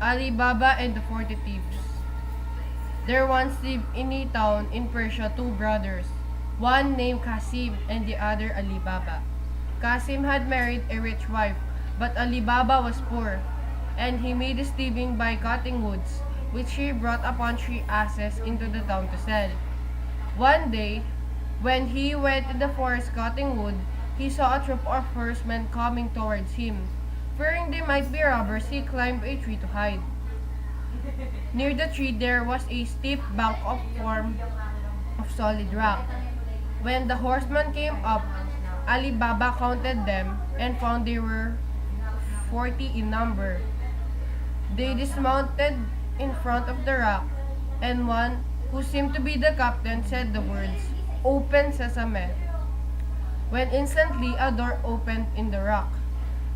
Alibaba and the 40 Thieves. There once lived in a town in Persia two brothers, one named Qasim and the other Alibaba. Qasim had married a rich wife, but Alibaba was poor, and he made his living by cutting woods, which he brought upon three asses into the town to sell. One day, when he went in the forest cutting wood, he saw a troop of horsemen coming towards him. Fearing they might be robbers, he climbed a tree to hide. Near the tree there was a steep bank form of solid rock. When the horsemen came up, Ali Baba counted them and found they were 40 in number. They dismounted in front of the rock, and one, who seemed to be the captain, said the words, "Open Sesame," when instantly a door opened in the rock.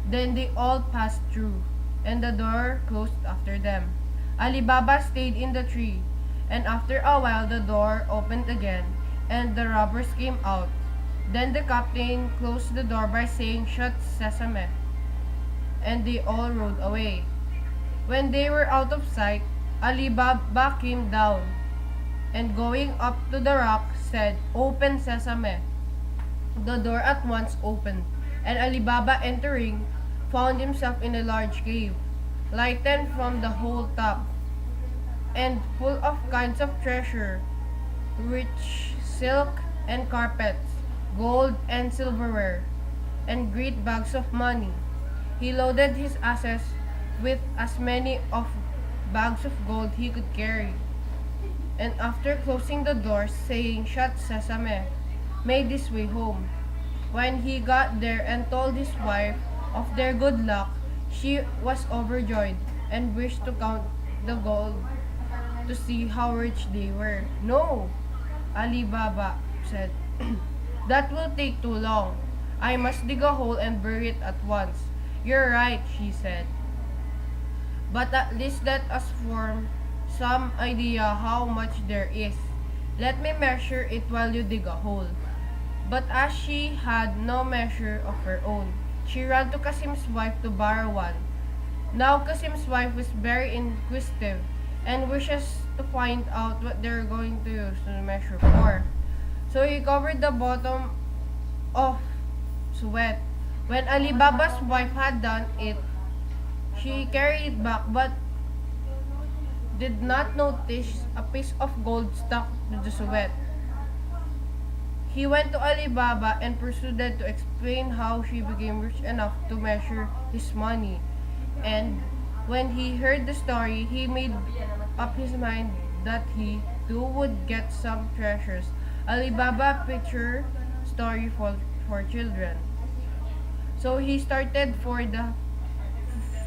Then they all passed through, and the door closed after them. Ali Baba stayed in the tree, and after a while the door opened again, and the robbers came out. Then the captain closed the door by saying, "Shut Sesame," and they all rode away. When they were out of sight, Ali Baba came down, and going up to the rock, said, "Open Sesame." The door at once opened, and Ali Baba, entering, found himself in a large cave, lightened from the whole top, and full of kinds of treasure, rich silk and carpets, gold and silverware, and great bags of money. He loaded his asses with as many of bags of gold he could carry, and after closing the door, saying, "Shut Sesame," made his way home. When he got there and told his wife of their good luck, she was overjoyed and wished to count the gold to see how rich they were. "No," Ali Baba said, "that will take too long. I must dig a hole and bury it at once." "You're right," she said, "but at least let us form some idea how much there is. Let me measure it while you dig a hole." But as she had no measure of her own, she ran to Kasim's wife to borrow one. Now Kasim's wife was very inquisitive and wishes to find out what they're going to use to measure for. So he covered the bottom of sweat. When Ali Baba's wife had done it, she carried it back but did not notice a piece of gold stuck to the sweat. He went to Ali Baba and proceeded to explain how she became rich enough to measure his money. And when he heard the story, he made up his mind that he too would get some treasures. Ali Baba picture story for children. So he started for the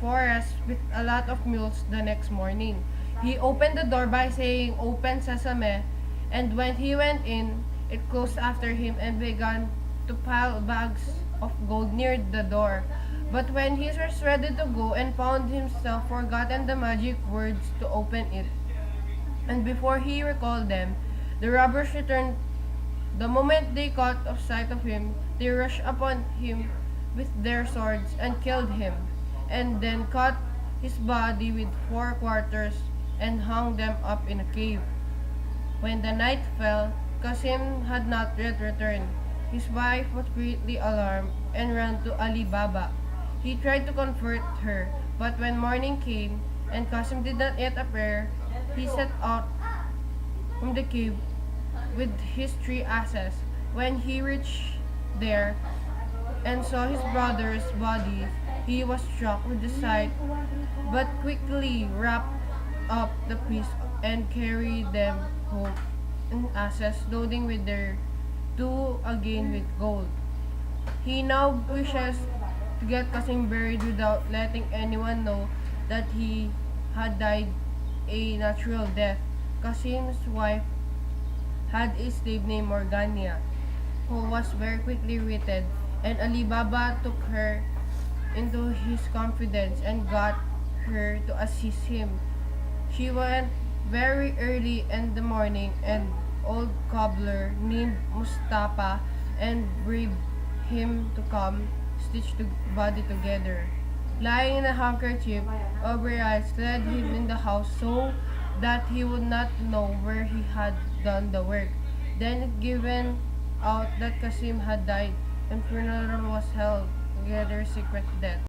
forest with a lot of mules the next morning. He opened the door by saying, "Open Sesame," and when he went in, it closed after him and began to pile bags of gold near the door. But when he was ready to go and found himself forgotten the magic words to open it, and before he recalled them, the robbers returned. The moment they caught of sight of him, they rushed upon him with their swords and killed him, and then cut his body with 4 quarters and hung them up in a cave. When the night fell, Qasim had not yet returned. His wife was greatly alarmed and ran to Ali Baba. He tried to comfort her, but when morning came and Qasim did not yet appear, he set out from the cave with his 3 asses. When he reached there and saw his brother's body, he was struck with the sight, but quickly wrapped up the piece and carried them home in asses, loading with their 2 again with gold. He now wishes to get Qasim buried without letting anyone know that he had died a natural death. Qasim's wife had a slave named Morgania, who was very quickly witted, and Ali Baba took her into his confidence and got her to assist him. She went very early in the morning, and old cobbler named Mustafa and bribed him to come stitch the body together. Lying in a handkerchief, Obright led him in the house so that he would not know where he had done the work. Then it given out that Kasim had died, and funeral was held together secret death.